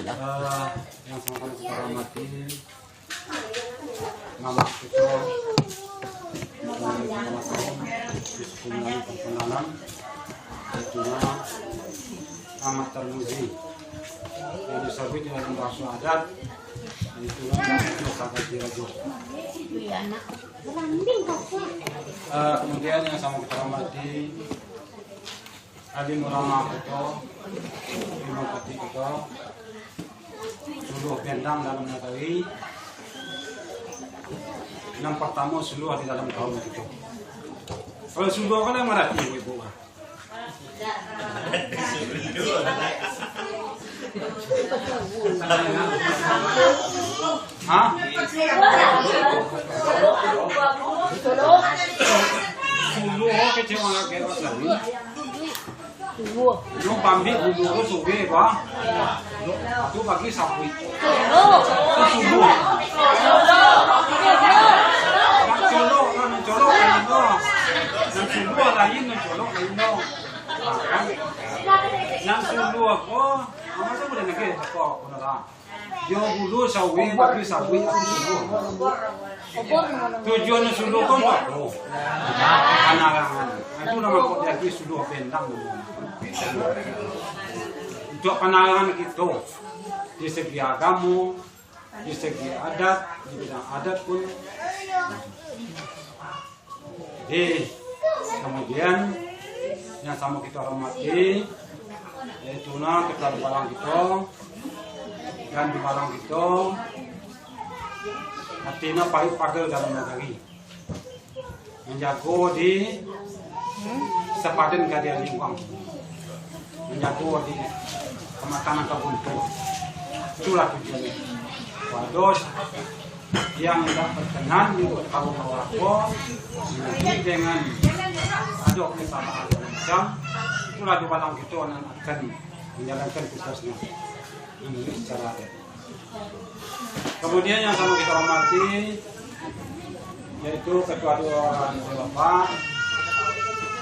Yang sama kita hormati Mama kita disebutkan perkenalan itunya Ahmad Tarmuzi yang disebut dalam bahasa adat itulah Nusaka Jirajo. Kemudian yang sama kita hormati Alim Ulama kita, Imam Pati kita, seluruh bendang dalam negeri. Yang pertama seluruh di dalam kaum kita. Kalau seluruh kan yang merati ibu. Hah? Seluruh kecewa nggak kira lagi. Yung pambit bulu suge ba? Itu bagi sapi. Colok. Nang sulu lain nang colok lain no. Nang sulu ako, ama sa boleh nage ako kunara. Yo bulu sawi bagi sapi itu sulu. Tujuan sulu kan ako. Anarangan. Itu nama kok lagi sulu pendang. Untuk pandangan kita di segi agama, di segi adat, di bidang adat pun. Kemudian yang sama kita hormati yaitu ketua di balang kita dan di balang kita artinya pahit pagel dalam negeri menjago di sepadan kadia lingkungan, menjago di pemakanan kebuntu. Itulah tujuannya. Wados yang tidak berkenan untuk kaum Mawako ini dengan ada kesalahan macam itulah di balang kita akan menjalankan tugasnya ini secara adat. Kemudian yang sama kita hormati yaitu ketua dua Bapak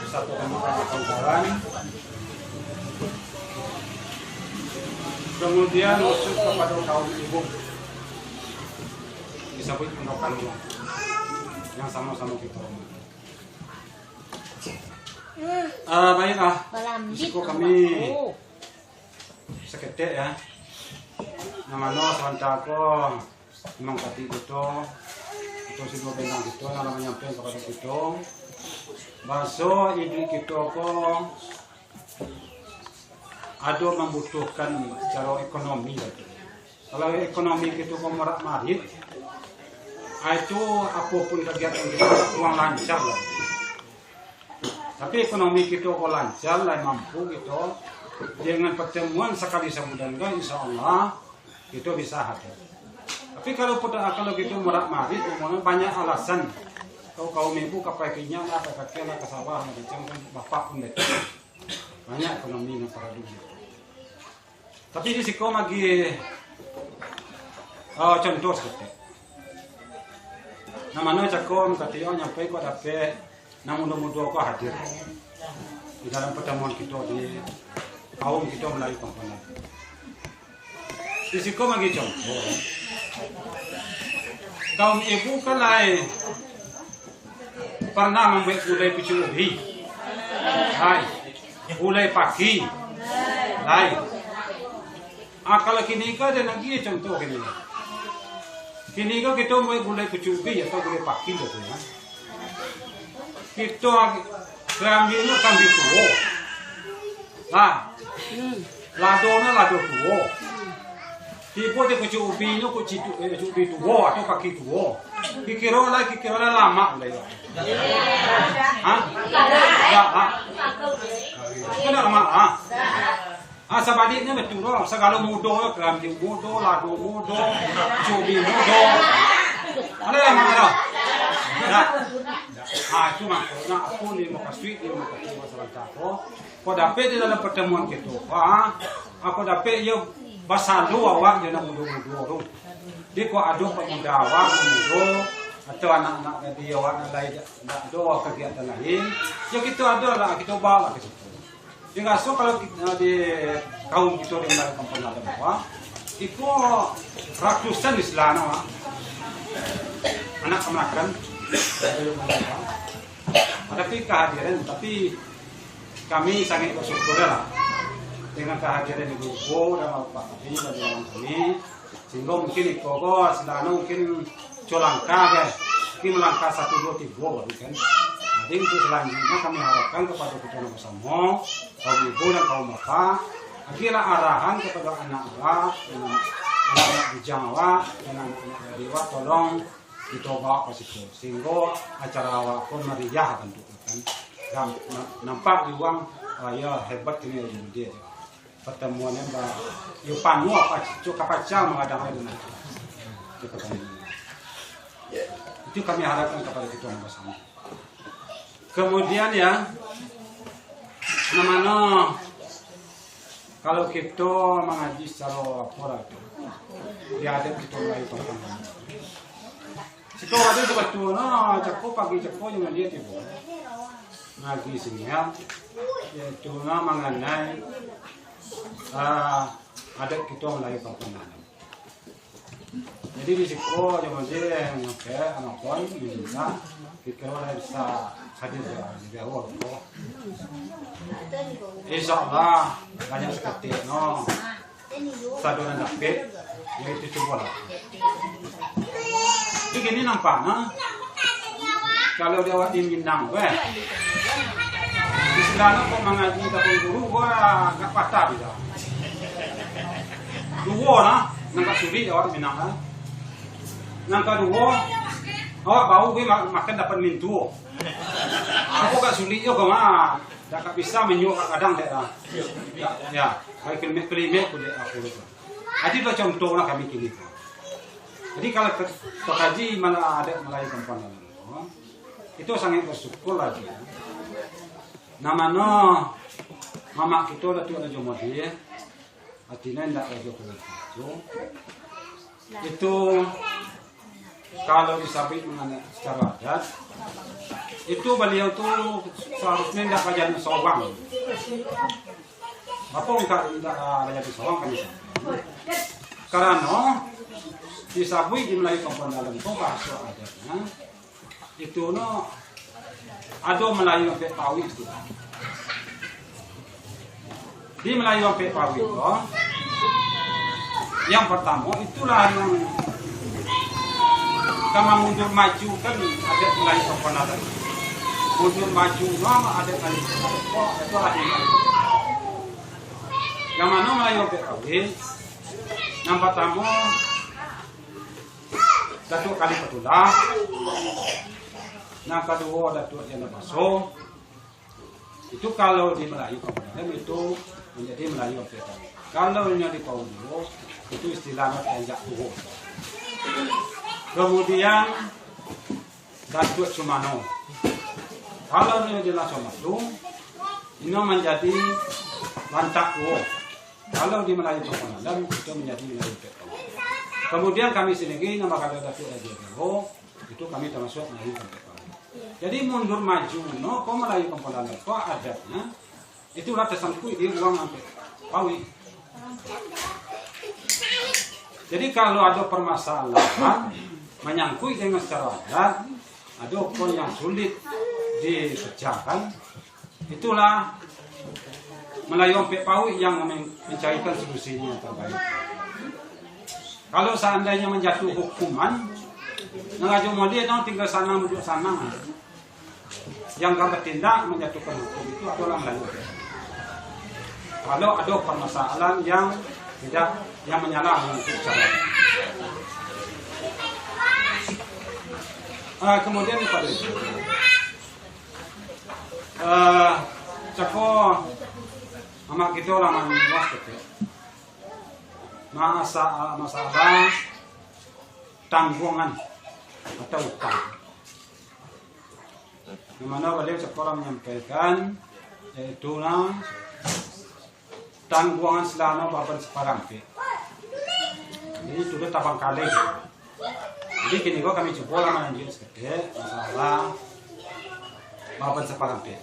satu kawan-kawan. Kemudian usul kepada kaum ibu disebut menopang yang sama-sama kita hormati. Baiklah, risiko kami seketik ya. Namanya Santako Imam Pati kita atau si dua bentang kita nama menyampaikan kepada kita bahwa hidup kita kok ada membutuhkan secara ekonomi. Kalau ekonomi kita kok marit itu apapun kegiatan kita uang lancar lah. Tapi ekonomi kita kok lancar lah, mampu kita dengan pertemuan sekali sebulan kan insya Allah kita bisa hadir. Tapi kalau kita marit banyak alasan. Kau kaum ibu kapaikinya lah, kakek lah, kesawah, macam kan bapak pun betul. Banyak ekonomi yang para dulu. Tapi di siko lagi contoh seperti. Namanya cakom katio nyampai kok dapat namun mudah kok hadir di dalam pertemuan kita di kaum kita melalui komponen. Di siko lagi contoh. Kaum ibu kan lain pernah membuat gulai pucuk ubi, gulai pagi, kalau kini kan ada lagi contoh kini. Kini kan kita membuat gulai pucuk ubi atau gulai pagi gitu ya. Kita ambilnya kambing tua, lado tua. Tiba dia pucuk ubi nya pucuk ubi tua atau kaki tua. Kikira lama lah ya. Kenapa lama? Sebaliknya betul loh. Segala mudo, kambing mudo, lado mudo, cubi mudo. Ada yang mana? Itu maksudnya aku ni mau kasih masalah aku. Kau dapat di dalam pertemuan kita. Aku dapat ia basalu awak jangan mudo. Dia kau ada pemuda awak mudo. Atau anak-anak dia warna lain nak doa kegiatan lain, ya kita ada lah kita bawa ke situ. Jadi so kalau di kaum kita yang melakukan pengajian bawah, Iko ratusan di selana anak kemakan. Tapi kehadiran, tapi kami sangat bersyukur lah dengan kehadiran Ibu dan Pak Adi dan kami, sehingga mungkin Iko selana mungkin colangka ya, mungkin melangkah 1, 2, 3 kan. Jadi untuk selanjutnya kami harapkan kepada kita bersama, kaum ibu dan kaum bapak, akhirnya arahan kepada anak-anak, anak-anak di Jawa, dan anak-anak dari Jawa, tolong dicoba ke situ, sehingga acara awak pun meriah bentuknya kan. Nampak juga ya hebat ini ya dia. Pertemuannya mbak Yupanu apa cukup kacau mengadakan dengan itu kami harapkan kepada kita bersama. Kemudian ya, namanya kalau kita mengaji secara pola itu, dia ada kita mulai pertama. Situ ada sebetulnya cekko pagi cekko yang lihat ibu ngaji sini ya, yaitu mengenai ada kita mulai pertama. Jadi di situ yang dia nyampe anak pun bisa kita bisa hadir di awal. Insyaallah banyak sekali no saduran dapat yaitu coba lah. Begini nampaknya kalau dia awak di Minang, istilahnya kok mengaji tapi guru gua nggak patah bisa. Dua lah, nangka suri awak Minang lah. Nangka dua, awak bau gue makan dapat mintu. Aku gak sulit juga mah, tak bisa menyuk kadang deh lah. Ya, kayak kelimek udah aku lupa. Jadi dua contoh lah kami kini. Jadi kalau terkaji mana ada Melayu Komponen, itu sangat bersyukur lagi. Namanya mama kita dah tu ada jomodi, artinya tidak ada jomodi. Itu kalau disabit mengenai secara adat, itu beliau tu seharusnya tidak kajian sawang. Apa tidak kajian sawang kan bisa? Karena disabui di Melayu Kampung Dalam itu bahasa adatnya itu no ada Melayu sampai Pawi itu. Di Melayu sampai Pawi itu yang pertama itulah yang kama mundur maju kan ada Melayu Kampung Dalam. Mundur maju nama ada kali itu lagi. Yang mana Melayu sampai Pawi yang pertama Datuk kali Petula, yang kedua Datuk Jana Baso. Itu kalau di Melayu Kabupaten itu menjadi Melayu Kabupaten. Kalau yang di Paulo itu istilahnya Tenjak Tuho. Kemudian Datuk Sumano. Kalau yang di Lasomatu ini menjadi Lancak Tuho. Kalau di Melayu Kabupaten itu menjadi Melayu Kabupaten. Kemudian kami sendiri nama kata Datuk Raja itu kami termasuk Melayu Kabupaten. Jadi mundur maju, no, kau Melayu Kabupaten itu adatnya itu rata sangkui di ruang sampai Pawi. Jadi kalau ada permasalahan menyangkut dengan secara adat, ada pun yang sulit dikerjakan, itulah Melayu sampai Pawi yang mencarikan solusinya yang terbaik. Kalau seandainya menjatuh hukuman, ngajak mau dia tinggal sana duduk sana. Yang gak bertindak menjatuhkan hukum itu adalah Melayu. Kalau ada permasalahan yang tidak yang menyalahi cara. Kemudian pada itu, cako amak kita orang luas gitu. Masalah tanggungan atau utang. Di mana beliau sekolah menyampaikan yaitu tanggungan selama bapak separang pe. Jadi sudah tabang kali. Jadi kini kami coba lanjut sedikit masalah bapak separang pe.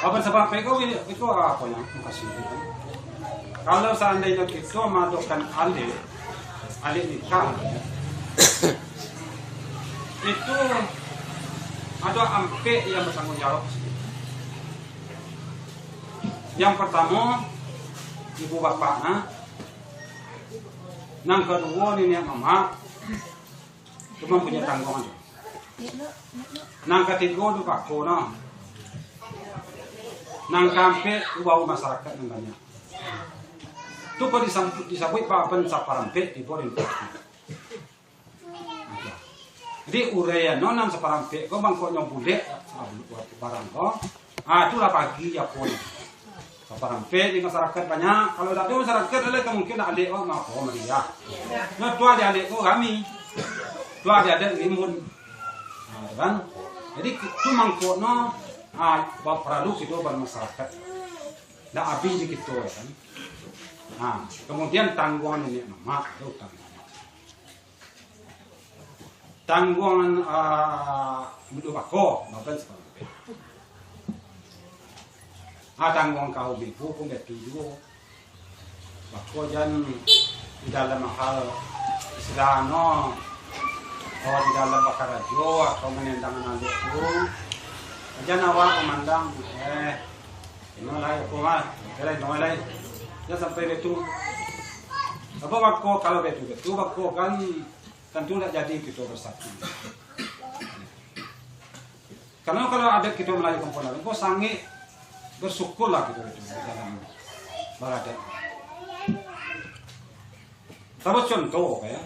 Bapak separang pe itu apa yang kasih? Kalau seandainya kita madokan alik nikah, itu ada ampe yang bertanggung jawab. Yang pertama, ibu bapaknya. Yang kedua, nenek mama. Cuma punya tanggungan. Yang ketiga, itu pakona. Yang keempat, itu bau masyarakat yang banyak. Itu kalau disebut papan saparampe, di bawah jadi urean nonam saparampe, kau bangkoknya bulet, barang kau. Itulah pagi ya pun. Saparampe di masyarakat banyak. Kalau tak ada masyarakat, ada mungkin ada adik orang mau meriah. Nah, tu ada adik kau kami, tu ada limun, kan? Jadi tu mangkoknya, produk itu bermasyarakat. Dah habis di kita kan. Kemudian tanggungan ini mama, itu tanggungan untuk bako, bahkan seperti itu. Tanggungan kau bibu pun betul. Bako jan di dalam hal istilahno, atau di dalam bakarajo atau menendangan adik itu, jan awak memandang, ini lah aku mah, ini ya sampai itu. Apa bako kalau betul bako kan tentu tidak jadi kita bersatu. Karena kalau ada kita Melayu komponen, kok sangat bersyukurlah kita itu dalam beradat. Taruh contoh ya.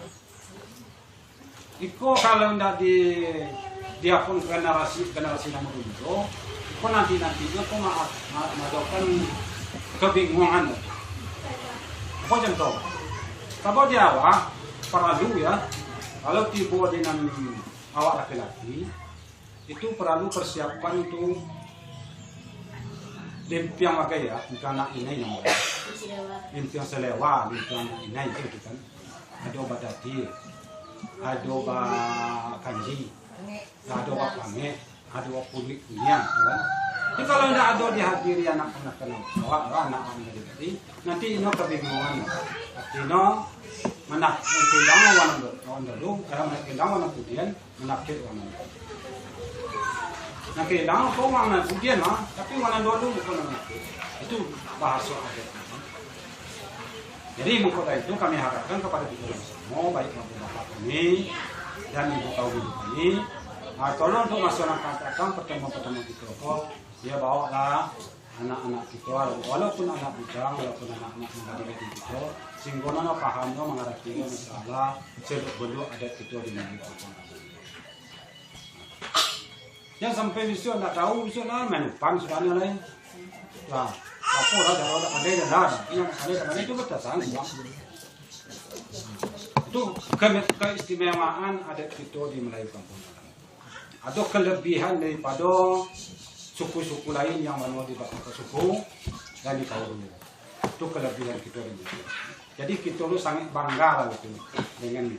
Iko kalau tidak dia pun generasi nomor 2, iko nantinya kok melakukan kebingungan. Apa contoh? Kalau dia awak perlu ya. Kalau tiba dengan awak laki-laki, itu perlu persiapan untuk limpiang agak ya, untuk anak ini namanya. Limpiang selewa, limpiang anak ini itu kan. Ada obat dati, ada obat kanji, ada obat pange, ada obat kulit kunyang, kan. Jadi kalau tidak ada dihadiri anak-anak anak-anak jadi nanti ini kebingungan. Artinya menakutkan orang dulu, menakutkan orang kemudian menakutkan orang dulu. Nah kehilangan kau orang kemudian tapi orang dulu bukan menakut. Itu bahasa adat. Jadi mengkota itu kami harapkan kepada kita semua, baik bapak kami dan ibu kaum ibu kami, tolong untuk masyarakat akan pertemuan kita dia bawalah anak-anak kita, walaupun anak bujang, walaupun anak-anak menjadi kita, sehingga pahamnya menghadapi masalah sebelum adat kita di negeri kita. Yang sampai besok tidak tahu besok lah menumpang sebenarnya lain. Nah, apa lah ada yang ada itu berdasarkan uang. Itu keistimewaan adat kita di Melayu Kampung. Ada kelebihan daripada suku-suku lain yang mana di beberapa suku dan di kaum ini. Itu kelebihan kita ini. Jadi kita lu sangat bangga lah gitu dengan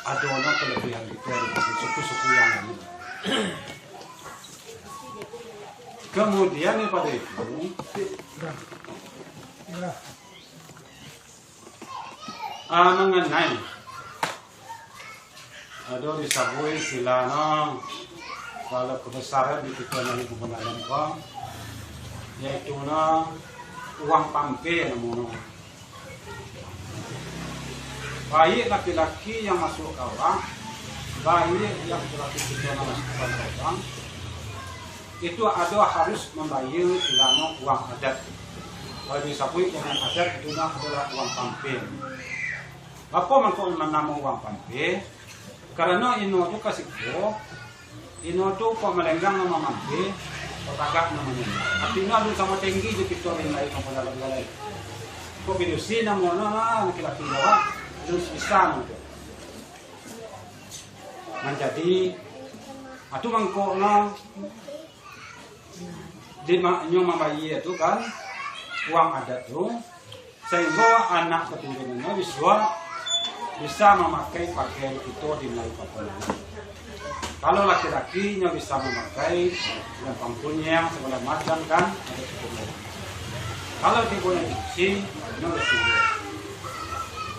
adanya kelebihan kita di suku-suku yang lain. Kemudian daripada itu mengenai ada disabui silana kalau kebesaran di kita nanti penggunaan uang, yaitu uang pampe namanya. Baik laki-laki yang masuk ke orang, baik yang laki-laki kita masuk ke orang, itu ada harus membayar silana uang adat. Kalau disebut dengan adat itu adalah uang pampe. Apa maksud nama uang pampe? Karena ini itu kasih ko. Ini tu kok melenggang nama mampi, kok tagak namanya. Artinya lu sama tinggi je kita yang lain sama dalam lain. Kok bidusi namanya laki-laki Jawa, lu bisa gitu. Menjadi, atu mangkoknya di nyoma bayi itu kan uang adat tu, sehingga anak keturunannya bisa memakai pakaian itu di Melayu Papua. Kalau laki-lakinya bisa memakai yang pangkunya segala macam kan ada cukup. Kalau dia boleh isi,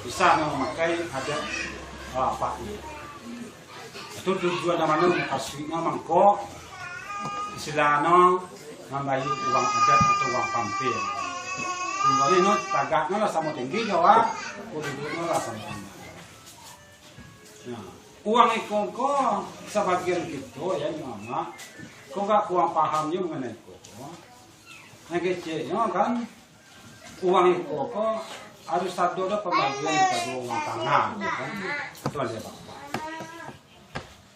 bisa memakai adat apa ini. Itu tujuan namanya kasihnya mangkok istilahnya membayar uang adat atau uang pampir. Tinggalnya no tagaknya lah sama tinggi Jawa, kududuknya lah sama tinggi. Nah, uang itu kok sebagian gitu ya mama, kok gak kurang pahamnya mengenai itu. Nah kecilnya kan uang itu kok harus satu ada pembagian kepada uang tanah, kan? Itu aja pak.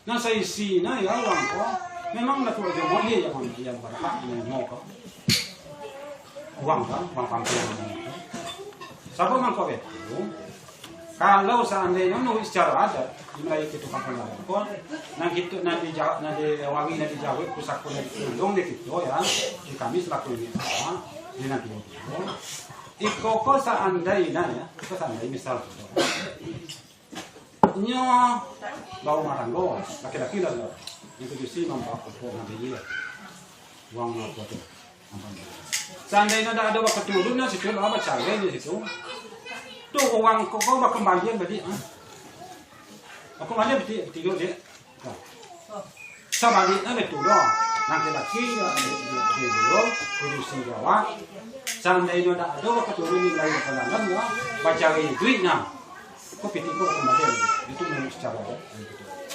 Nah seisinya ya uang kok memang nggak tuh aja mau yang berhak mau kok uang kan uang pampir itu. Siapa mangkok itu? Kalau seandainya nulis secara adat, dimulai itu kampung kok, nah gitu nanti wangi nanti jauh pusat kulit undung di situ ya, di kami selaku ini apa, di nanti itu. Iko seandainya ya, seandainya misal nyo bau maranggo, laki-laki lah itu justru membawa pokok nanti dia, uang apa tuh, seandainya ada waktu turunnya situ apa cari di situ. Tuh uang kok bakal kembalian berarti aku kembalian berarti tidur dia sebaliknya betul loh nanti lagi dia dulu kurusi Jawa seandainya ada waktu turun nilai kedalam ya baca duitnya kok pitiko kembalian itu menurut secara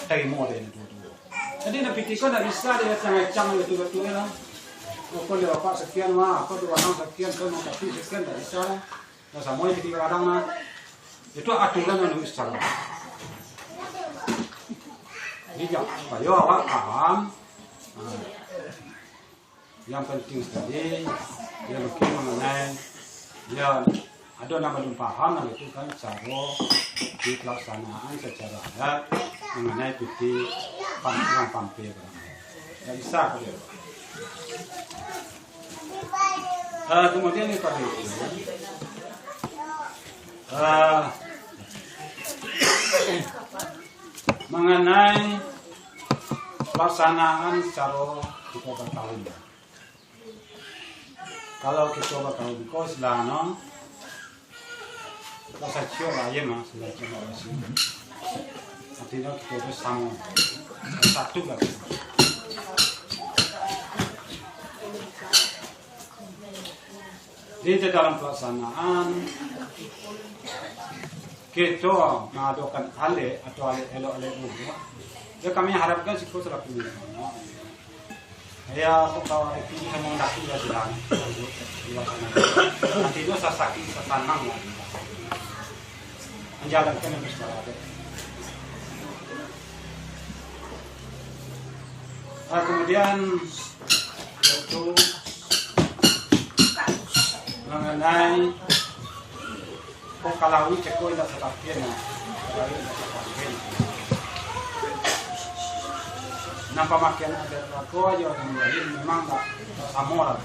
dari model itu jadi nabi pitiko tidak bisa dia cang betul-betul lah kok dia bapak sekian mah kok dia orang sekian kau mau kasih sekian tidak bisa lah. Nah, semua yang kita kadang itu aturan yang nulis secara. Jadi supaya awak paham. Yang penting sekali, dia mungkin mengenai, dia ada nama belum paham, itu kan cara di pelaksanaan secara adat mengenai piti uang pampir. Tidak bisa kalau. Kemudian itu mengenai pelaksanaan cara kita berkahwin. Kalau kita berkahwin, kau selana kita saja raya mas, selama masih. Artinya kita bersama satu lagi. Di dalam pelaksanaan kita mengadakan ale atau ale elok-elok juga. Ya kami harapkan sih kau selaku ini. Ya kalau itu bisa menghendaki ya sudah. Nanti itu sasaki sasanang lah. Menjalankan yang secara adat. Kemudian itu mengenai kalau cekoi tidak sebagian, nampak makin ada aku aja orang lain memang tak sama,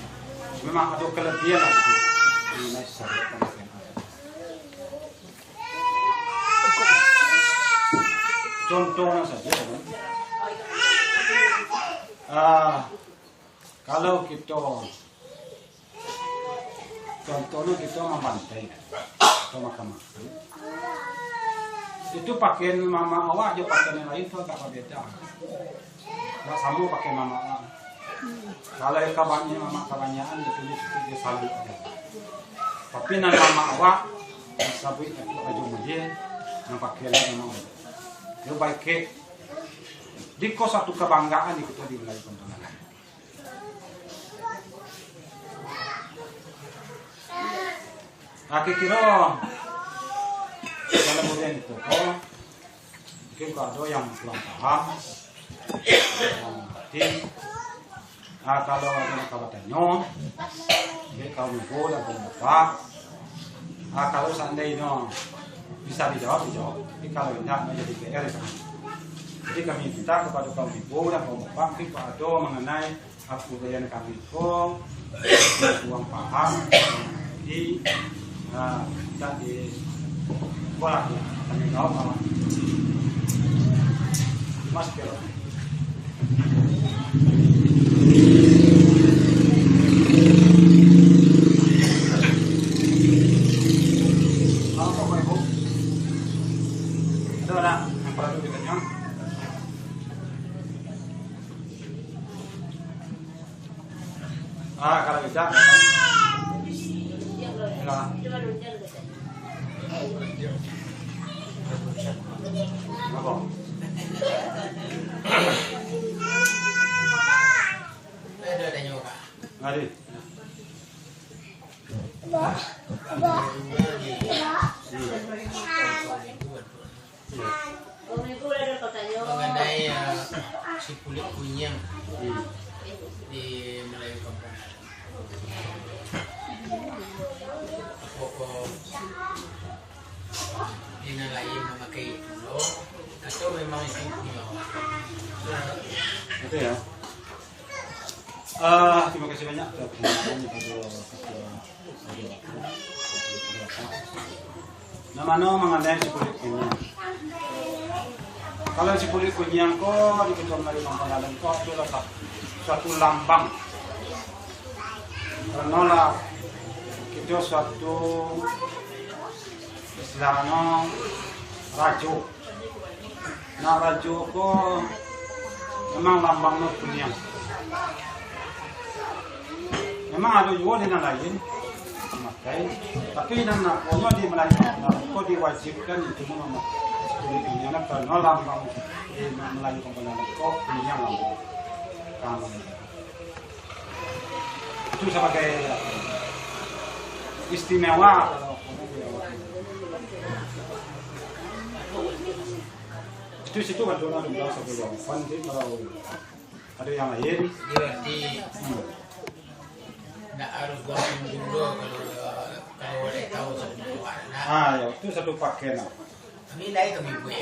memang ada kelebihan itu mengenai syariat. Contohnya saja, kalau kita contohnya kita membantai atau makan itu pakaian mama awak aja pakaian yang lain tuh agak beda nggak sama pakai mama awak kalau yang kabarnya mama kebanyakan ditulis itu dia salut aja tapi nan mama awak disabui itu aja dia yang pakaian yang mama dia baik ke di kos satu kebanggaan itu di wilayah Pontianak. Aku kira dalam bulan itu, mungkin kalau ada yang kurang paham, yang mengerti, kalau ada yang kawatannya, dia kau ibu dan kau bapak, kalau seandainya bisa dijawab, tapi kalau tidak menjadi PR kami. Jadi kami minta kepada kaum ibu dan kaum bapak, mungkin kalau ada mengenai kebudayaan kami itu, kurang paham, di tidak di sekolah ya, kami tahu bahwa masker. Kalau tidak, nah. Apa? Mari. Mengenai si kulit kunyang di Melayu Kampung. Apakah dinalai memakai itu atau memang itu punya? Itu ya. Terima kasih banyak. Nama-nama mengenai si kulit kunyang. Kalau si kulit kunyang kok di Kecamatan Melayu Kampung kok itu adalah suatu lambang. Karena lah itu suatu istilahnya rajo. Nah rajo kok memang lambangnya kunyang. Memang ada juga dengan lain, memakai. Tapi dan nakonya di Melayu kok diwajibkan itu memakai kulit kunyang karena lambang di Melayu Kampung kok kunyang lambang. Kamu itu sebagai istimewa itu situ kan dona dua sebelum nanti kalau ada yang lain Berarti tidak harus gabung dulu kalau ada tahu satu warna. ya itu satu pakaian. Kami lain kami buat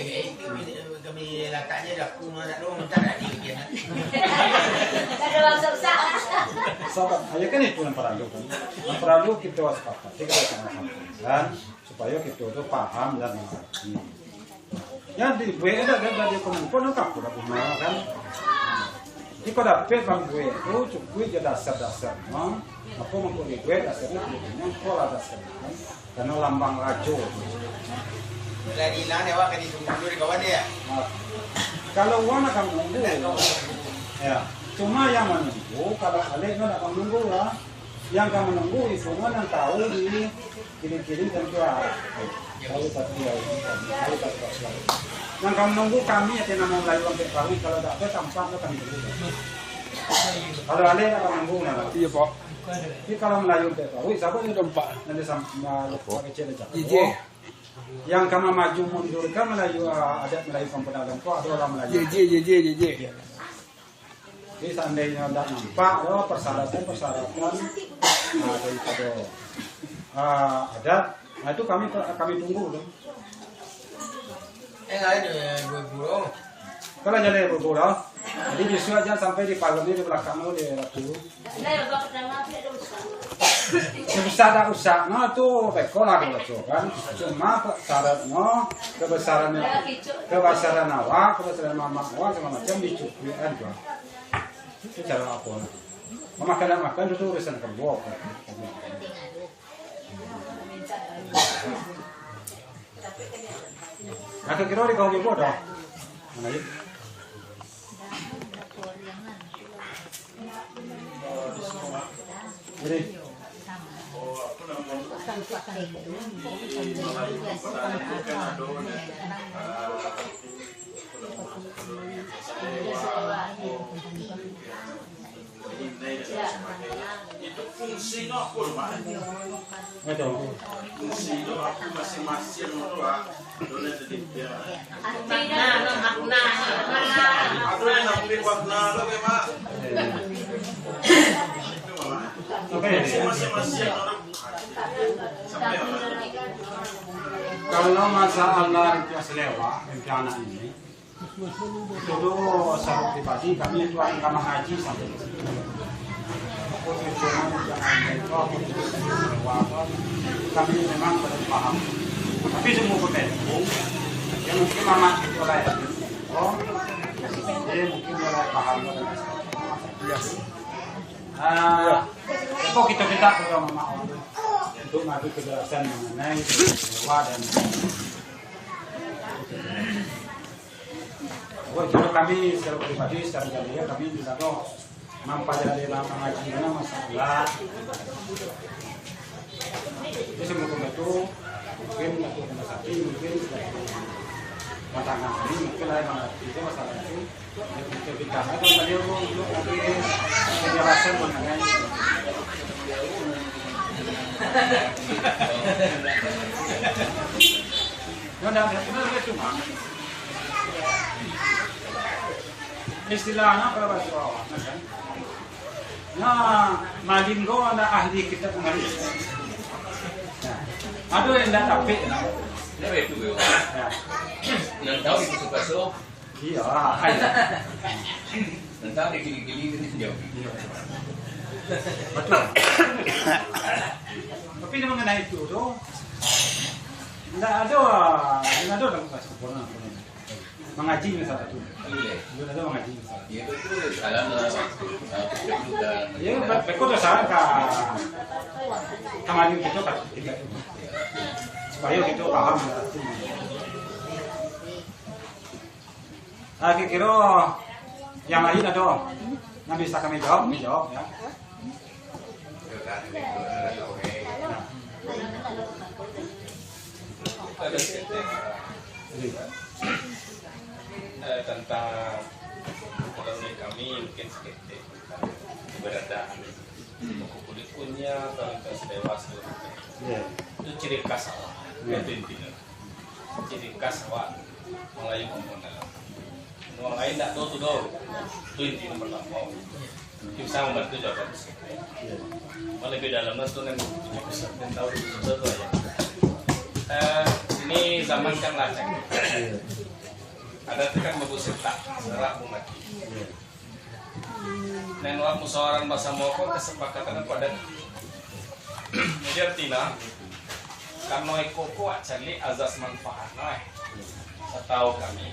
kami letaknya dah rumah dong tak ada di dia. Ada maksud salah. Sahabat, ayo kan itu yang perlu kan. Yang perlu kita waspada, kita sama-sama dan supaya kita itu paham dan mengerti. Ya di gue ada dari komunikasi tak pura pura kan. Jadi kalau dapat bang gue itu cukup dia dasar-dasar, no? Apa mengkode gue dasarnya punya pola dasarnya kan. Karena lambang rajo. Lagi lah dewa kan itu mundur kawan dia. Kalau uang akan menunggu, ya. Cuma yang menunggu, kalau kalian akan menunggu lah. Yang akan menunggu itu yang tahu di kiri-kiri dan keluar. Tahu tapi ya, tahu tapi selalu. Yang akan menunggu kami ya tidak mau Melayu sampai tahu. Kalau tak ada tampaknya kami dulu. Kalau kalian akan menunggu lah. Iya Pak. Tapi kalau Melayu sampai tahu, siapa yang Dompak. nanti sampai kecil aja. Iya. Yang kamu maju mundur kan Melayu adat Melayu Kampung Dalam kok ada orang Melayu. Iya. Jadi seandainya tidak nampak, persyaratan daripada adat, nah itu kami tunggu dong. Ada burung. Kalau jadi bergurau, jadi justru aja sampai di pagarnya di belakang lo di ratu. Sebesar tak usah, no itu beko lah kalau kan. Cuma syaratnya kebesaran awak, kebesaran mama awak segala macam dicukupi aja. Itu cara apa? Makan itu urusan kebok. Nah, kira di kau ibu dah. Mana ini? Jadi. Itu fungsinya apa Pak? Itu. Fungsinya aku masing-masing itu Pak. Dona jadi dia. Makna. Aku yang ngambil warna lo ke Pak. Masing-masing orang. Sampai Kalau masalah yang selewat, anak ini, itu secara pribadi kami itu akan kamar haji sampai ke situ. Aku tujuan kami memang belum paham. Tapi semua bertemu, ya mungkin mama itu oleh mungkin mulai paham. Kok kita kepada mama untuk maju kejelasan mengenai dewa dan kalau kami secara pribadi secara jadinya kami tidak tahu mempelajari mengaji mana masalah. Jadi sebelum itu mungkin satu satu mungkin tantangan ini mungkin lain mengerti itu masalah itu. Untuk kita itu beliau untuk nanti penjelasan mengenai Nah, cuma istilahnya kalau bahasa Jawa, kan? Nah, malinggo ada ahli kita kemarin. Nah, ada yang tidak tapi, Nah, itu ya. Nang tahu itu suka so. iya, ada. Nang tahu gini-gini itu jauh. Betul. Tapi mengenai itu tuh, tidak ada dalam bahasa sempurna. Mengaji misalnya itu, tidak ada mengaji misalnya. Ya itu salah juga. Ya, betul salah kemarin kita kan supaya kita paham itu. Kira-kira yang lain ada yang bisa kami jawab ya. Ada tentang ekonomi kami mungkin sedikit keberadaan buku kulit punya kualitas dewasa itu ciri khas awak itu intinya ciri khas awak Melayu ngomong dalam orang lain tidak tahu itu intinya pertama bisa membantu jawaban lebih dalam itu yang tahu itu aja. Ini zaman kan lacak ada tekan bagus tak serak mati dan waktu musyawarah bahasa moko kesepakatan pada jadi artinya karena ekoko cari azas manfaat setahu kami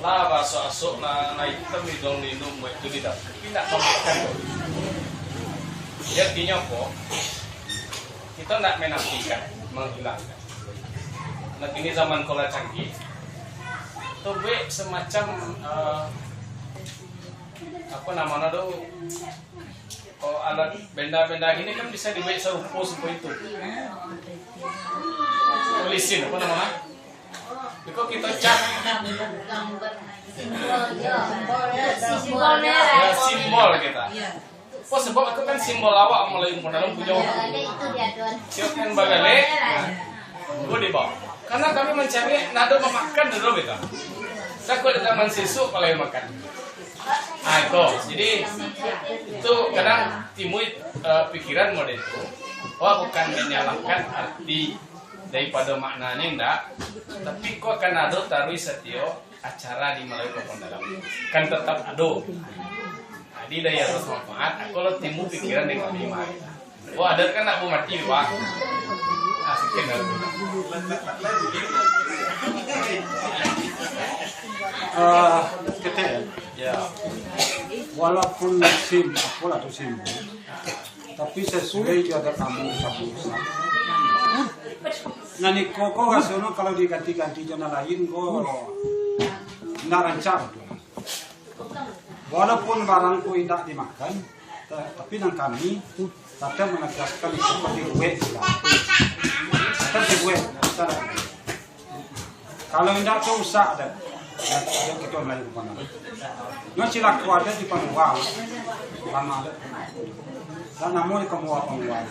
lah bahasa asuk naik temidong lindung itu tidak memakan jadi artinya kok kita tidak menafikan menghilangkan nah kini zaman kola canggih tobe semacam apa namanya tuh kalau alat benda-benda ini kan bisa dibuat serupa itu tulisin apa namanya itu kita cat ya simbol kita sebab itu kan simbol awak mulai dalam punya siap kan bagale gue di bawah karena kami mencari nado memakan dulu kita. Saya kuat zaman sisuk kalau yang makan. Itu, jadi itu kadang timbul pikiran model itu. Bukan menyalahkan arti daripada maknanya enggak, tapi kok akan ada taruh setio acara di Melayu Kopon dalam kan tetap ada. Jadi daya atas manfaat. Kalau timbul pikiran di kami mah. Ada kan nak mati pak. Asikin kita ya. Walaupun simbol atau simbol, tapi sesuai jaga kamu satu. Nani koko kasono kalau diganti-ganti jana lain kok nggak rancang. Walaupun barangku tidak dimakan, tapi nang kami tetap menegaskan seperti gue seperti gue. Kalau tidak tuh usah ada kita lagi ke mana. Nggak silaku ada di Pamuang, lama ada. Dan namun kamu Pamuang.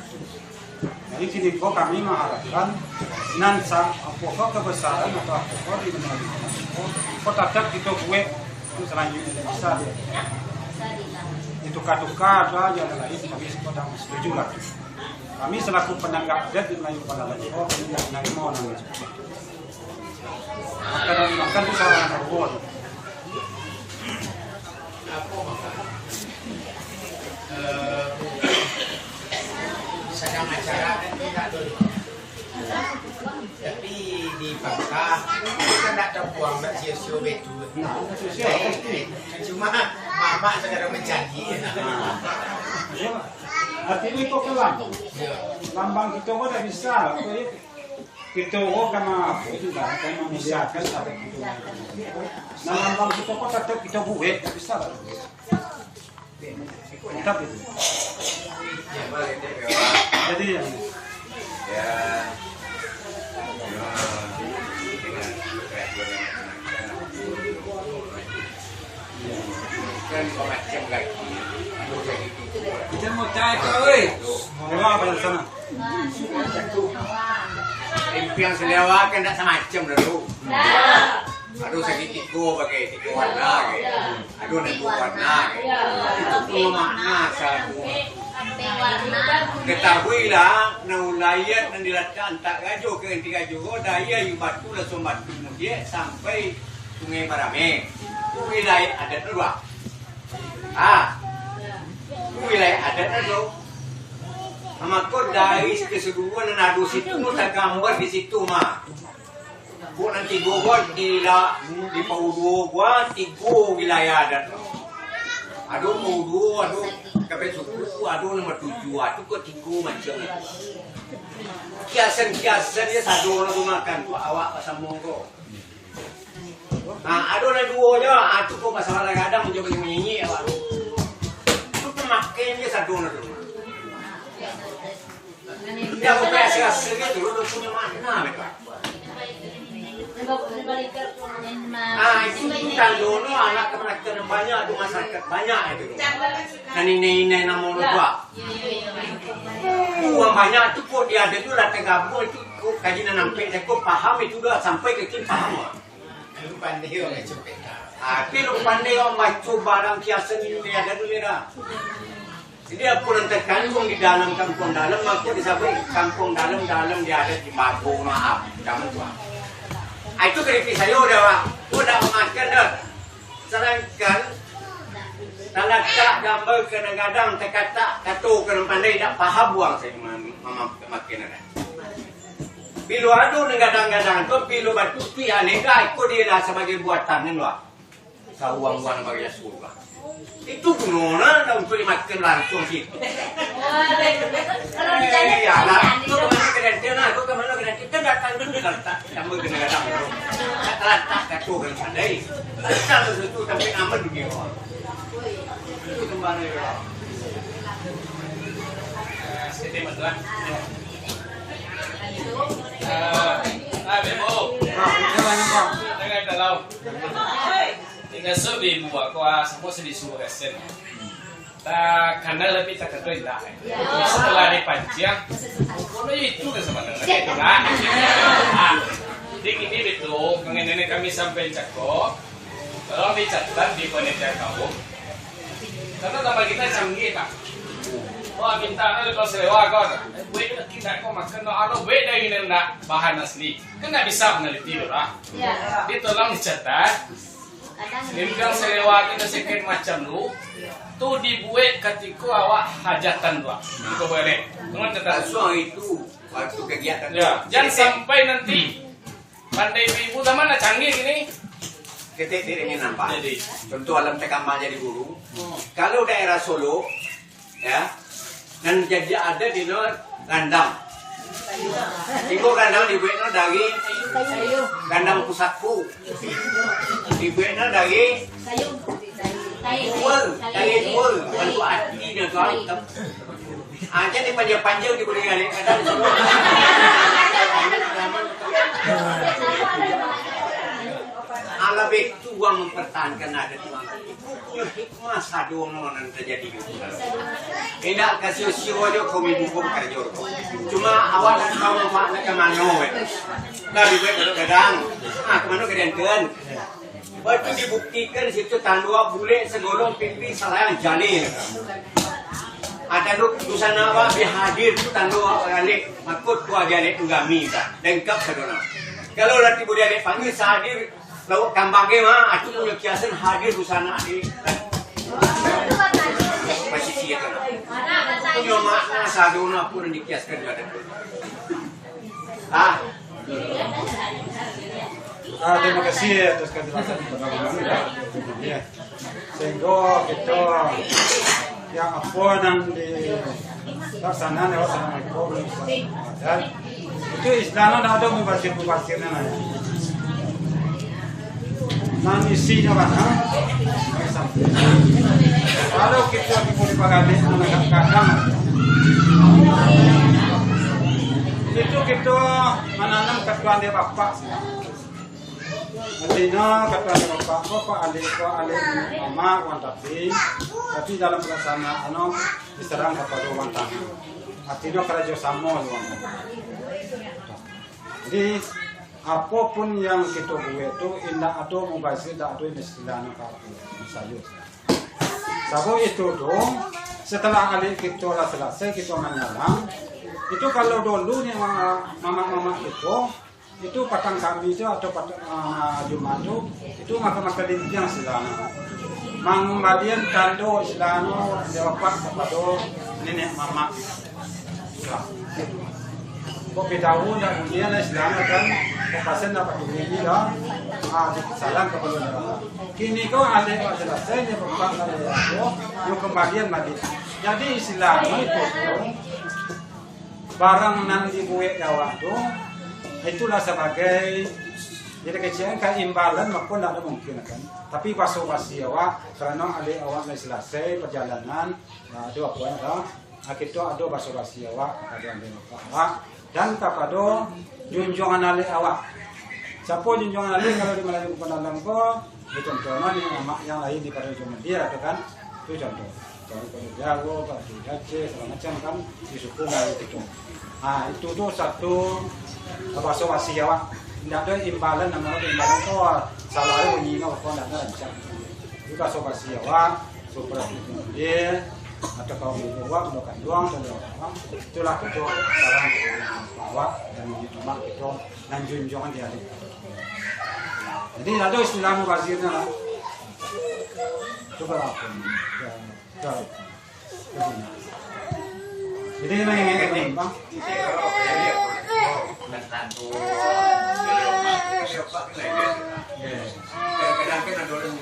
Jadi kini kok kami mengharapkan nanti apakah kebesaran atau apakah di negara kok tetap kita gue itu selanjutnya bisa itu duka aja lain kami sedang setuju lah. Kami selaku penanggap adat di Melayu pada lagi kami tidak mau nangis. Makan itu salah terbuat. Sedang acara tidak dulu. Tapi di Bangka kita tidak ada buang nak sia-sia betul. Cuma mama sekarang menjanji. Artinya itu kelam. Lambang kita kok tidak bisa. Kita kok kama itu kan memisahkan ada itu. Nah lambang kita kok tetap kita buat tidak bisa. tetap itu. Jadi ya. Kita mau cai koi. Memang apa di sana? Impian selewa kan tak semacam dulu. Aduh sakit tiku pakai tiku warna ke. Aduh nentu warna ke. Itu makna satu. Ketahuilah naulayat dan dilatkan tak gajo ke enti gajo daya yu batu la sombat kemudian sampai Sungai Marame. Itu wilayah adat dua. Wilayah adat dulu. Amakot dari keseluruhan nado situ nu tak gambar di situ mah. Bu nanti gua di Paudu gua tiga wilayah adat. Aduh Paudu, aduh Kape suku, aduh nomor 7, aduh kok tiga macam. Kiasan-kiasan dia satu orang tu makan tu awak pasal monggo. Aduh na dua je, aduh kok masalah kadang mencoba menyanyi awak. Tu pemakai dia satu orang tu. Dia bukan asal-asal gitu, lu punya makna mereka. Itu tanggung anak kemenakan banyak, itu masyarakat banyak itu. Dan ini nama orang uang banyak itu kok dia ada tu latih gabung itu kok kajian nampak saya kok paham itu dah sampai ke kini paham. Lu pandai orang cepet. Tapi lu pandai orang baca barang kiasan ini dia ada dulu dah. Jadi aku nanti kandung di dalam kampung dalam, aku disebut kampung dalam dia ada di Bago maaf, jangan tua. Itu keripik saya udah makan dah. Sedangkan dalam tak gambar kadang-kadang terkata kata kena pandai tak faham buang saya makin ada. Pilu adu kadang-kadang tu pilu batu pi aneka ikut dia lah sebagai buatan ni lah. Sawang-wang bagi surga. Itu gunanya untuk dimakan langsung situ. Iya lah. Itu kemana kereta nak? Itu kemana kereta? Kita datang dulu letak. Kamu kadang-kadang tu. Letak kacau kan pandai. Letak tu tapi aman begitu. Itu kembali. Sedih betul. Bebo. Dengan dalam. Dengan sebi buat kuah semua sedih suruh resen. Tak karena lebih tak kata indah. Setelah dipanjang, kalau itu kan sebenarnya itu lah. Jadi ini betul. Mengenai kami sampai Cakok. Kalau dicatat di panitia kau. Karena tambah kita canggih tak. Wah minta ada kalau sewa kau. Wait kita kau makan no alo wait dari ini nak bahan asli. Kan tak bisa meneliti lah. Ditolong dicatat. Nimgang sewa kita sekian macam lu. Tu dibuat ketika awak hajatan dua. Itu boleh. Dengan catat Langsung itu waktu kegiatan. Ya, jangan sampai nanti pandai ibu mana canggih gini. Kita ingin nampak. Contoh alam tekambang jadi guru. Kalau daerah Solo, ya, dan jadi ada di Gandam. Ibu Gandam dibuatnya dari Gandam pusatku. Dibuatnya dari Tual, bantu artinya tuan. Jadi panjang-panjang diberi kadang semua. Allah betul mempertahankan ada tuan. Punya hikmah satu orang terjadi juga. Tidak kasih siwajok kami buku kerja. Cuma awal tahu makna kemana? Nah dibuat kadang-kadang. Kemana kadang-kadang. Waktu dibuktikan situ tandua bule segolong pipi salah jalin. Ada lu tulisan apa hadir tu tandua galik makut tua galik ugami tak lengkap sedona. Kalau nanti boleh ada panggil hadir lauk kambangnya mah aku punya kiasan hadir busana di masih siap kan. Punya makna sadona pun dikiaskan ada. Terima kasih atas kehadiran teman-teman ya. Sehingga kita yang apa dan dilaksanakan lewat Assalamualaikum dan itu istilahnya ada mubasir-mubasirnya nanya. Nah isinya mana? Kalau kita di sebagai anak kadang itu kita menanam ketuaan dia bapak. Nantinya ketuaan dia bapak alik mama wan tapi dalam pelaksanaan diserang kepada wan tangan. Artinya kerja sama wan. Jadi apapun yang kita buat itu indah atau mubazir atau istilahnya sayur. Sebab itu tuh setelah alik kita selesai kita menyalang itu kalau dulu nih mama itu patang kami itu atau patang jumatu itu maka yang silana mengembalikan kado silana dapat kepada nenek mama kok tahu dan kemudian silana kan pasien dapat ini dah salam kepada kini kau ada selesai dia bapak yang kembalian lagi jadi silana itu barang nan dibuat Jawa tu itulah sebagai jadi kecil kan imbalan maupun tidak ada mungkin kan tapi basa-basi awak karena ada awak yang selesai perjalanan ada apa ada kita ada basa-basi awak ada awak dan kepada junjungan ali awak siapa junjungan ali kalau di Melayu pendalam ko itu contohnya ni mak yang lain di pada junjungan dia kan itu contoh kalau Jawa kalau Aceh segala macam kan disuku itu. Nah itu tuh satu basa-basi Jawa. Tidak ada imbalan namanya imbalan itu salah bunyi no kau tidak ada macam. Itu basa-basi Jawa seperti dia atau kau buat melakukan doang dan doang. Itulah itu sarang bawa dan menyimak itu dan junjungan dia. Jadi ada istilah mubazirnya lah. Coba apa? Jadi ini bang. Kadang-kadang kan ada orang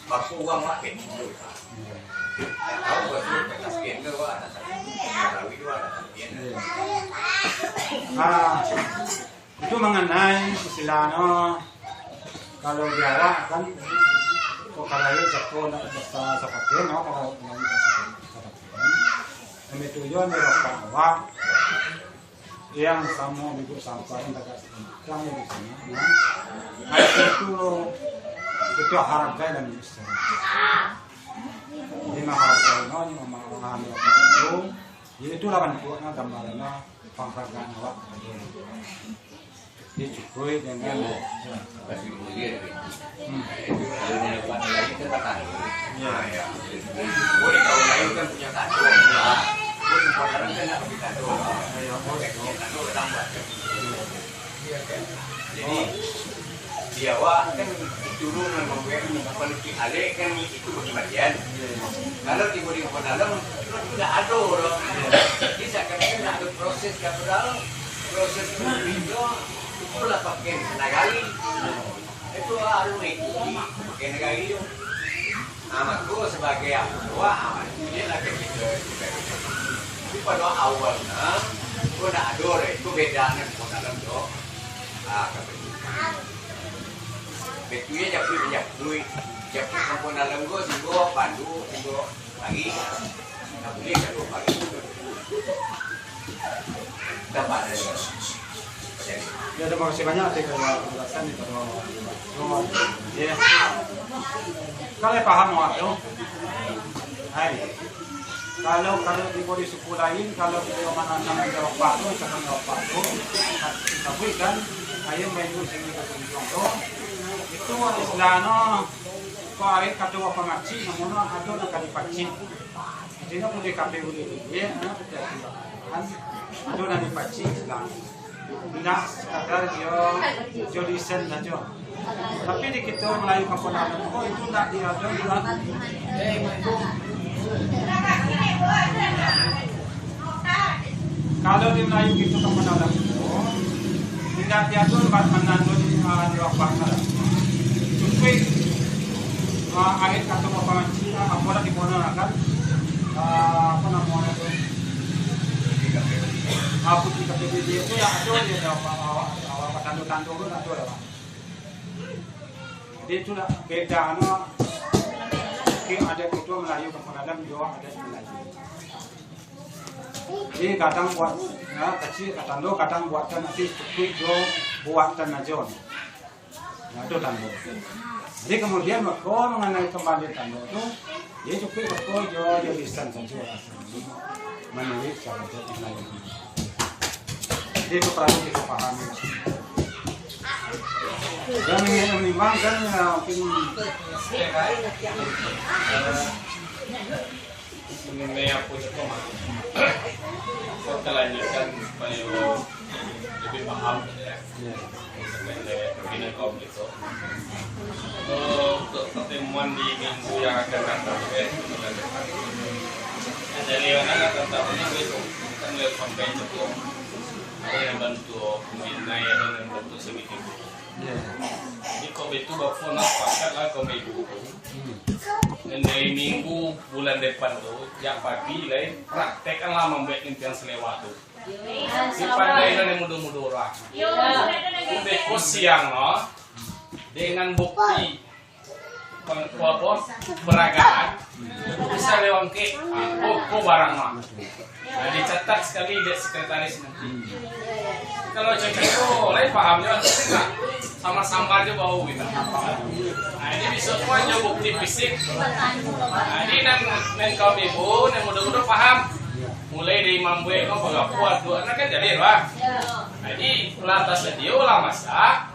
baku uang makin. Tahu buat miskin ke wah itu mengenai istilahnya kalau Jawa kan kalau jatuh bahasa seperti kalau yang tujuan dari awak yang sama ibu sampah yang tak kami di sana. Itu harga dan istilah. Lima harga ini memahami itu. Itu lawan kuatnya gambarannya penghargaan awak. Dicukui dengan kasih kemudian kalau dapat lagi kan petani ya boleh kau lain kan punya kado boleh orang kan nak bagi kado boleh kado tambah jadi Jawa kan turun membuat memiliki alih kan itu bagian kalau tiba di dalam itu tidak ada orang bisa kan ada proses kapal proses itu itulah pakai nagari itu harus ikuti pakai nagari itu amatku sebagai aku tua amat dia lagi gitu tapi pada awalnya aku nak ador itu bedanya pun dalam tu kebetulan betulnya jadi banyak duit jadi pun dalam gua singgo pandu singgo lagi tak boleh kalau pagi dapat ya terima kasih banyak atas penjelasan itu. Ya. Kalau paham waktu, kalau di suku lain kalau kita menanam jawab waktu, jangan jawab waktu, tapi kan ayam mainu sini contoh itu istilahnya kau ayat kata apa ngaji, namun ada nak dipaci. Jadi nak boleh kafe boleh dia, ada nak dipaci istilahnya. Tidak sekadar dia listen saja. Tapi di kita Melayu Kampungan itu tidak diatur buat. Kalau di Melayu kita Kampungan itu tidak diatur buat menandun di waktu. Cukup akhir kata apa Cina apa di mana kan apa namanya itu aku di KPBD itu ya ada awak tanduk-tanduk itu ada lah. Jadi itu lah beda mungkin adat itu Melayu kadang juga adat Melayu. Jadi kadang buat ya, kecil kadang buatkan nanti cukui jo buatan najon. Nah itu tando. Jadi kemudian maka mengenai kembali tando itu, dia cukui maka jo jadi lisan saja menulis cara yang lain. Jadi itu perlu kita pahami. Dan yang menimbangkan mungkin mengenai apa itu kita lanjutkan supaya lebih paham ya mengenai perkembangan kaum itu. Untuk pertemuan di minggu yang akan datang jadi anak tetapnya besok kita lihat sampai cukup ada yang bantu pembina ada yang bantu semikian. Jadi kau itu bapak nak pakai lah kau ibu. Dan dari minggu bulan depan tuh, yang pagi lain praktekkan lah membuat impian selewat tuh. Di pandai dan mudah-mudah orang. Besok siang loh, dengan bukti peragaan bisa lewat ke kok barang mah. Nah dicatat sekali di sekretaris nanti. Kalau cek itu, lain pahamnya enggak sama-sama aja bau gitu. Nah ini bisa semua aja bukti fisik. Nah ini nang kaum ibu, nang mudah-mudah paham. Mulai dari mampu kau bagaimana kuat dua anak kan jadi lah. Nah ini lantas dia ulah masak.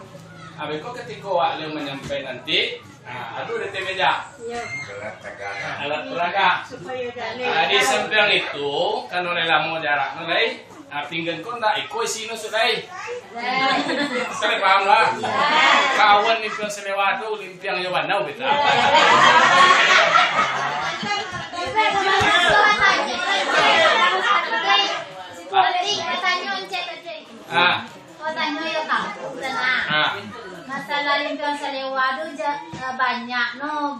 Habis kau ketika wakil menyampaikan nanti, aduh di meja. Alat peraga. Nah di samping itu kan oleh lama jarak mulai. Pinggan kau tak ikut sini sudah. Sekali paham lah. Kawan limpiang selewatu, limpiang Yowanau kita. Masalah limpiang selewatu banyak no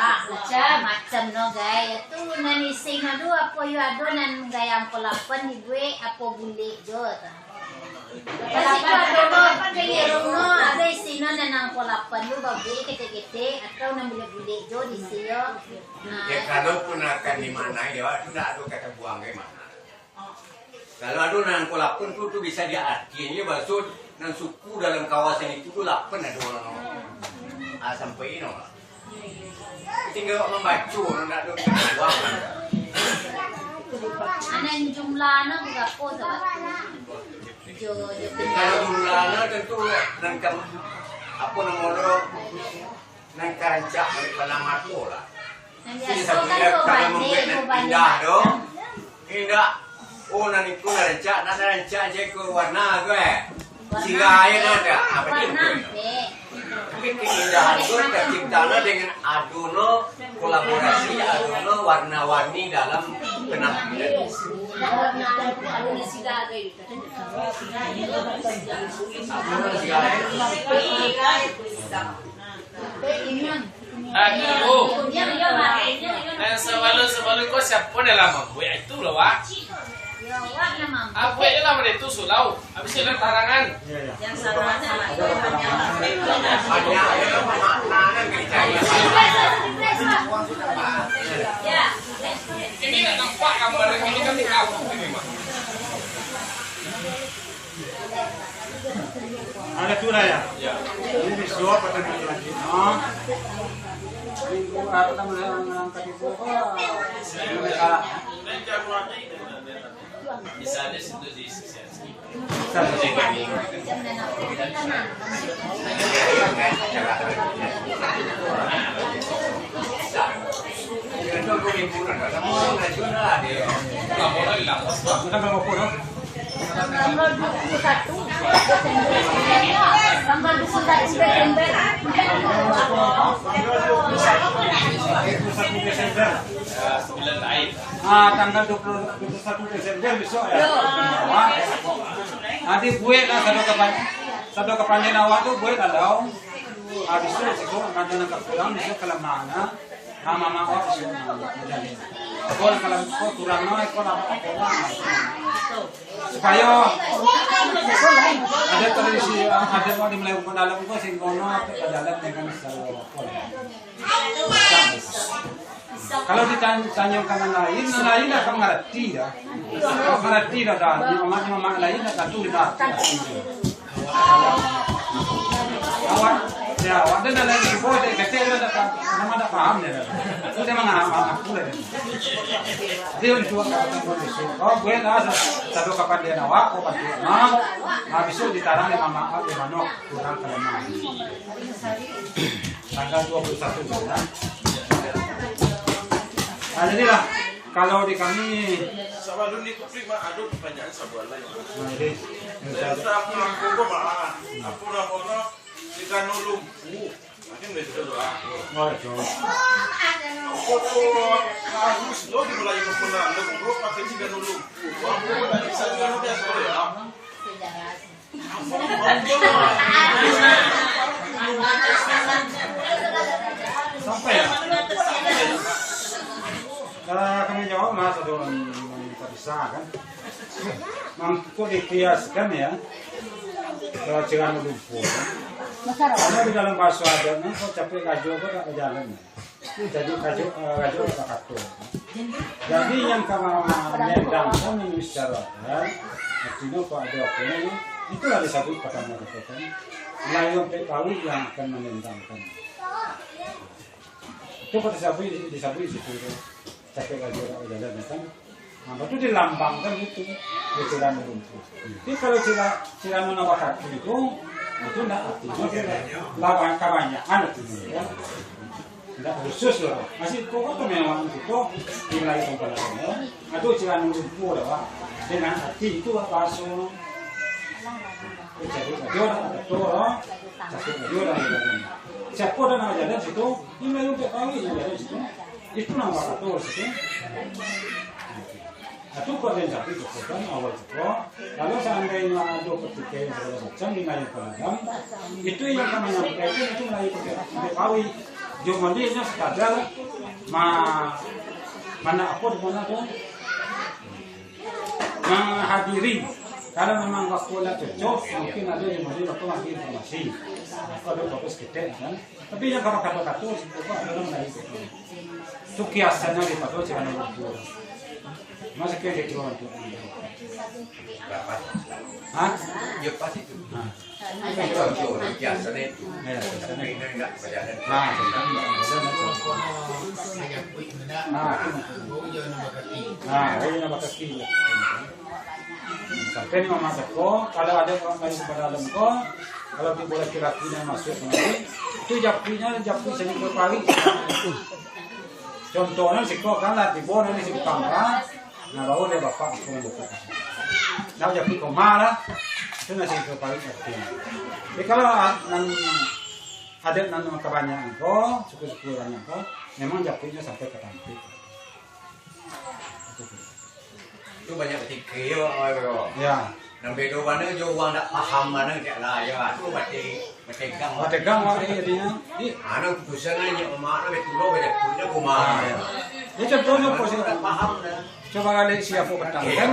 macam no gaya tu nanising adu apa yo ado nan gayam polapan ibu apa bulik jo ta. Kasi ko ado kaya no ada sino nan polapan lu babi kete-kete atau nan bulik jo di siyo. Ya kalau pun akan di mana ya tidak ada kata buang ke mana. Kalau ada nan polapan tu bisa diartinya maksud nan suku dalam kawasan itu tu lapan ada orang. Sampai ini orang. Tinggal membaca, nak ada uang. Anak jumlahnya berapa sahabat? Kalau jumlahnya tentu nangkap apa namanya nangkap rancak pelamat lah. Ini kalau mungkin indah dong, indah. Oh nanti ku rancak, nanti rancak je ke warna gue. Sehingga air ada apa itu? Keindahan itu terciptalah dengan aduno kolaborasi, aduno warna-warni dalam penampilan. Sebelum kau siapa dalam mampu itu loh wak. Apa itu lah itu sulau, habis itu tarangan. Yang salah ini nggak nampak gambar ini kan di kampung ini mah. ada curah ya. Ini besok pada lagi. Minggu apa namanya tadi Bisa ada situ di sisi. Tanggal 21 Desember. Tanggal 21 Desember besok ya. Nanti buat lah satu kepanjang awak tu buat lah. Habis itu nanti nak pulang besok ke mana? Mama awak besok. Kalau kurang naik kalau apa supaya ada tradisi ada mau di Melayu dalam itu sing kono jalan dengan kalau ditanya kanan lain akan ngerti ya. Ngerti dah di mama lain akan tuh dah. Awak ya, awak dan lagi boleh kecil dah nama dah paham ya. Itu dia mengamak aku lah. Dia untuk kata kondisi. Oh, gue dah satu kapan dia nawak, oh pasti. Habis itu ditarang di mama di mana kurang kelemahan. Tanggal 21 bulan. Nah, jadilah kalau di kami sama dulu ni kupri mah ada pertanyaan sebuah lain. nah, jadi Saya aku nak mah aku nak mana jika nulung. Mungkin betul doa. oh, itu. Aku harus lo di mulai berpulang. Lo pakai jika nulung. Aku tak bisa nulung dia boleh. Sampai ya. Kami jawab mas ada orang kita bisa kan. Mampu dikiaskan ya. Jangan lupa. Karena di dalam bahasa adatnya kau capek kaju kau tak berjalan. Jadi kaju tak kato. Jadi yang kamu mendangkan ini secara artinya kau ada apa ini itulah disebut pertama katakan. Melayu PKW yang akan menendangkan. Itu kau disebut situ. Capek kaju tak berjalan kan. Nah, itu dilambangkan itu Cirano lumpuh. Jadi kalau Cirano Nawakati itu tidak artinya lawan kebanyakan itu ya. Tidak khusus loh. Masih kok memang itu di wilayah tempat lain. Atau Cirano lumpuh lah. Dengan arti itu bahasa jadi dia orang betul jadi orang siapa dan nama jalan situ ini yang kami jalan situ itu nama betul situ. Itu kalian tapi kan awal itu. Kalau seandainya ada ketika yang segala macam di Melayu Penagam, itu yang kami nyampaikan itu Melayu PKW. Cuma dia sekadar mana apa di mana tu menghadiri. Kalau memang waktunya cocok, mungkin ada yang mau waktu informasi. Ada fokus kita kan. Tapi yang kata-kata itu adalah Melayu PKW. Itu kiasannya di Padua Cirano lumpuh. Masa kaya gitu orang tu? Hah? Ya pasti itu. Itu biasa ni. ya, sana. Ini enggak berjalan. Ini nama kaki. Sampai ni mama ko, kalau ada orang lain pada dalam ko, kalau di bola kira-kira masuk nanti, itu japinya sini berpari. Contohnya si ko kan lah di bola ni si kamera. Nah baru dia bapak aku buka. Nah jadi kemana? Itu nasi kepala kaki. Jadi kalau ada nanti kebanyakan kok, suku-suku banyak kok, memang jatuhnya sampai ke tampil. Itu banyak ketika orang. Ya. Nampak tu mana jo orang tak faham mana tak lah ya. Itu bertegang. Bertegang wah jadinya. Anak putusan ni emak nak betul betul punya kumar. Ini contohnya posisi tak faham dah. coba kali siapa petang kan,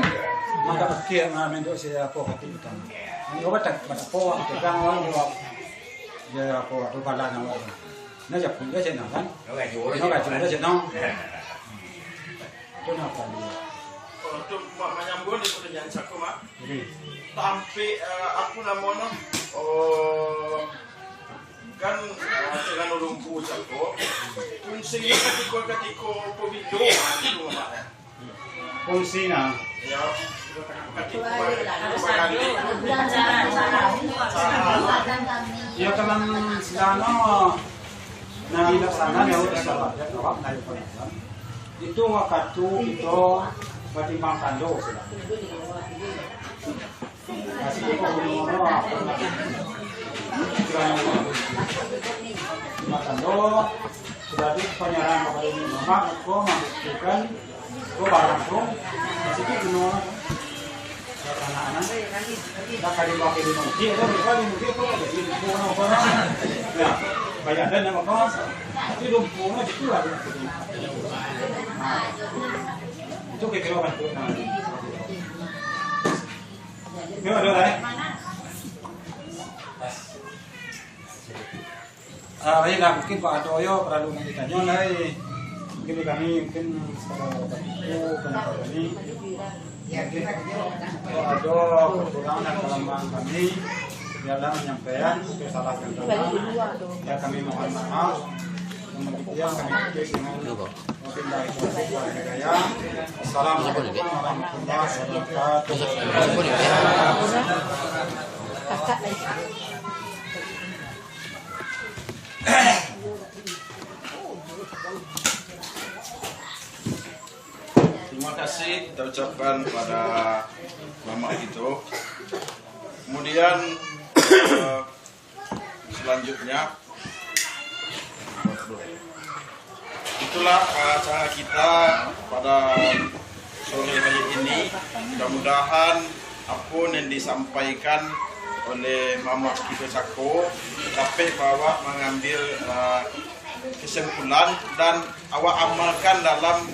maka akhir mengambil siapa petang. Ini obat tak po bertegang orang dia apa tu badan orang. Nah jadi punya cina kan. Nó gak Juga cina. Itu apa dia? Untuk menyambung di pertanyaan saya mak. Jadi Sampai aku namanya kan Cirano lumpuh sako. Fungsinya ketika video itu mak. fungsinya Ya, ketika ya kaman silano nabi laksana ya sahabat ya kawak nabi Penagam itu waktu itu batimbang kando sila kasih kita ngomong kando sudah di penyaran kepada ini mama aku memastikan aku barang tu masih itu guna anak-anak dah kali pakai di mungkin itu mereka di mungkin apa jadi lumpuh ya banyak dan yang apa tapi lumpuhnya itu lah itu kita bantu. Memang ada lah. Lain lah mungkin Pak Adoyo perlu ditanya lagi. Mungkin kami mungkin secara itu kami ada kekurangan dalam kami dalam menyampaikan kesalahan kami. Ya kami mohon maaf. Kemudian kami dengan mungkin dari saya. Assalamualaikum warahmatullahi wabarakatuh. Terima kasih kita ucapkan pada Mama itu. Kemudian selanjutnya itulah acara kita pada sore hari ini. Mudah-mudahan apapun yang disampaikan oleh Mama Kito Sako dapat bawa mengambil kesimpulan dan awak amalkan dalam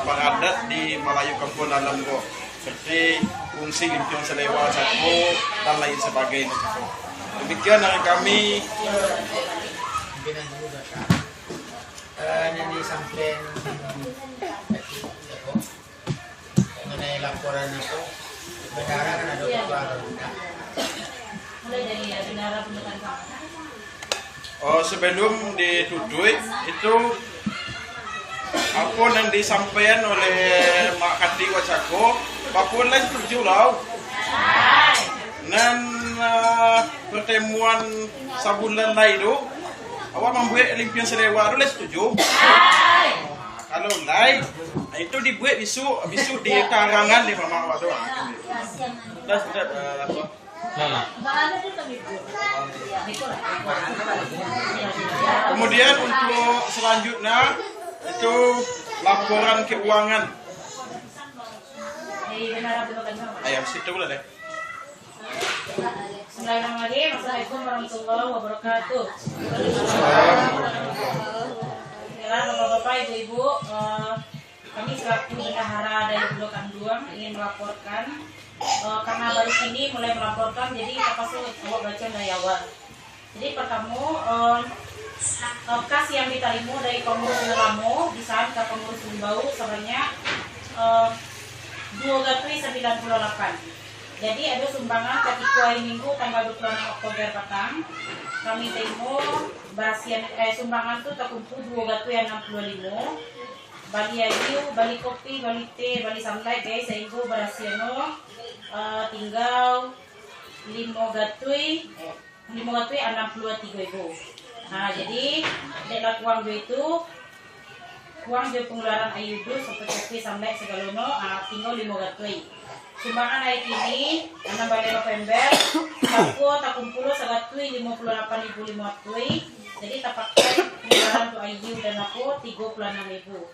peradat di Melayu Kampung dalam go seperti fungsi limpion selewa Sako dan lain sebagainya. Demikian dari kami. Yang disampaikan mengenai laporan itu benar kan ada mulai dari benar benar. Sebelum dituduh itu apa yang disampaikan oleh Mak Kati Wacako, Papua lain setuju lah. Dan pertemuan sebulan lain itu, awak membuat limpian selewa itu lain setuju. Kalau lain, itu dibuat bisu di karangan di Mama awak doang. Kemudian untuk selanjutnya itu laporan keuangan. Ayam situ boleh deh. Bismillahirrahmanirrahim. Assalamualaikum warahmatullahi wabarakatuh. Bapak-bapak, ibu-ibu, kami selaku bendahara dari Blok Anduang ingin melaporkan karena baru ini mulai melaporkan, jadi kita pasti mau baca dari awal. Jadi pertama kas yang diterima dari pengurus Ngelamo di saat ke pengurus Limbau sebanyak 298. Jadi ada sumbangan ketika hari Minggu tanggal 26 Oktober petang kami terima berasian sumbangan itu terkumpul 265. Bali ayu, bali kopi, bali teh, bali santai guys, sehingga berasiano tinggal 5 gatui 63.000. Nah, jadi dari uang itu uang dari pengeluaran ayu itu seperti sampai segalanya tinggal 5 gatui. Sumbangan hari ini 6 November aku tak kumpul segatui 58.500. Jadi terpakai pengeluaran untuk ayu dan aku 36.000.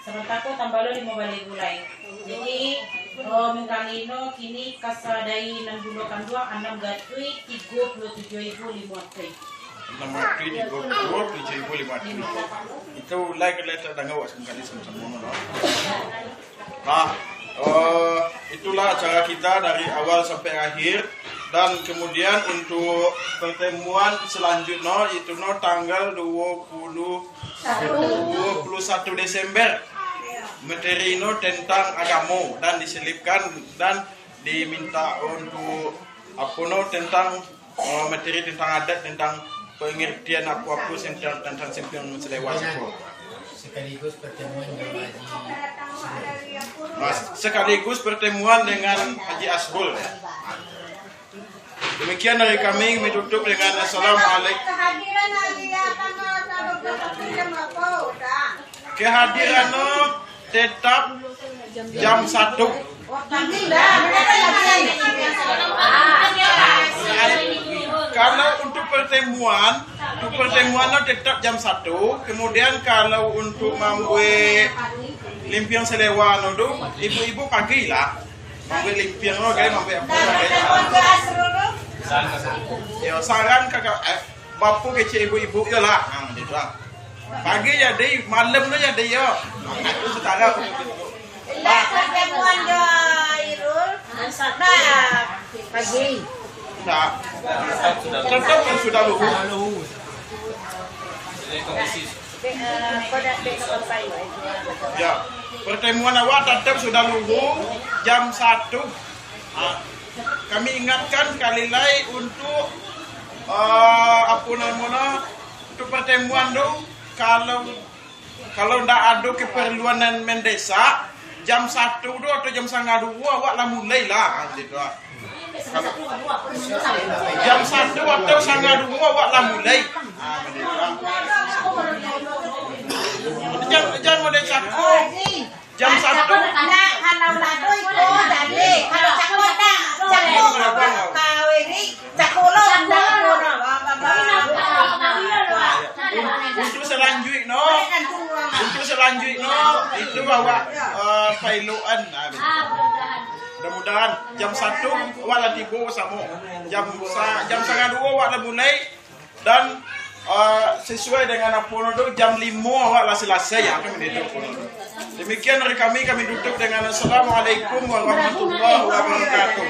Sementara aku tambah lo 5.000 lain. Jadi mengkalino kini kasa dari 6 bulan 2 6 gatui 37.500. 37.500. Itu like letter dan awak sekali sama-sama. Nah, itulah acara kita dari awal sampai akhir. Dan kemudian untuk pertemuan selanjutnya itu tanggal 21 Desember. Materi tentang agama dan diselipkan dan diminta untuk tentang materi tentang adat, tentang pengertian apa tentang sempion selewa sekaligus pertemuan dengan sekaligus pertemuan dengan Haji Asbul. Demikian dari kami tutup dengan assalamualaikum. Kehadiran tetap jam 1. Kalau untuk pertemuan tetap jam 1. Kemudian kalau untuk membuat limpian selewa itu ibu-ibu pagi lah. Membuat limpian kayak membuat apa? Ya saran kakak bapu kecil ibu-ibu ya lah. Gitu lah. Pagi jadi malam tu jadi ya. Itu setara. Nah, tetap yang sudah luhur. Jadi komisi. Ya, pertemuan awal tetap sudah luhur jam 1. Kami ingatkan kali lain untuk untuk pertemuan tu kalau ndak ada keperluan dan mendesak jam 1 tu atau jam 1:30 awak lah mulai lah gitu. Jam 1 atau 1:30 awak lah mulai. Jangan mendesak jam 1. Untuk selanjutnya itu bawa pailuan. Mudah-mudahan jam 1 awak lah tiba sama. Jam 1:30 awak lah mulai dan sesuai dengan apa itu jam 5 awak lah selesai ya kami duduk. Demikian dari kami tutup dengan Assalamualaikum warahmatullahi wabarakatuh.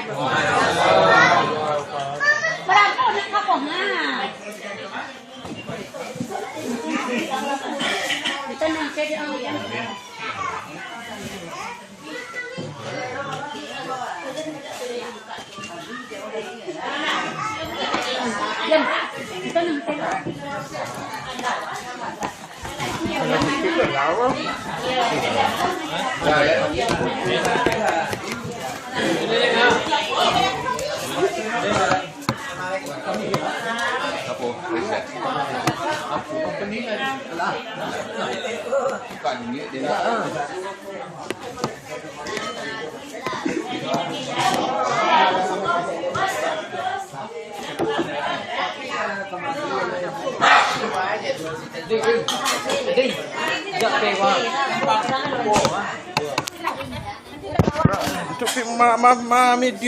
Untuk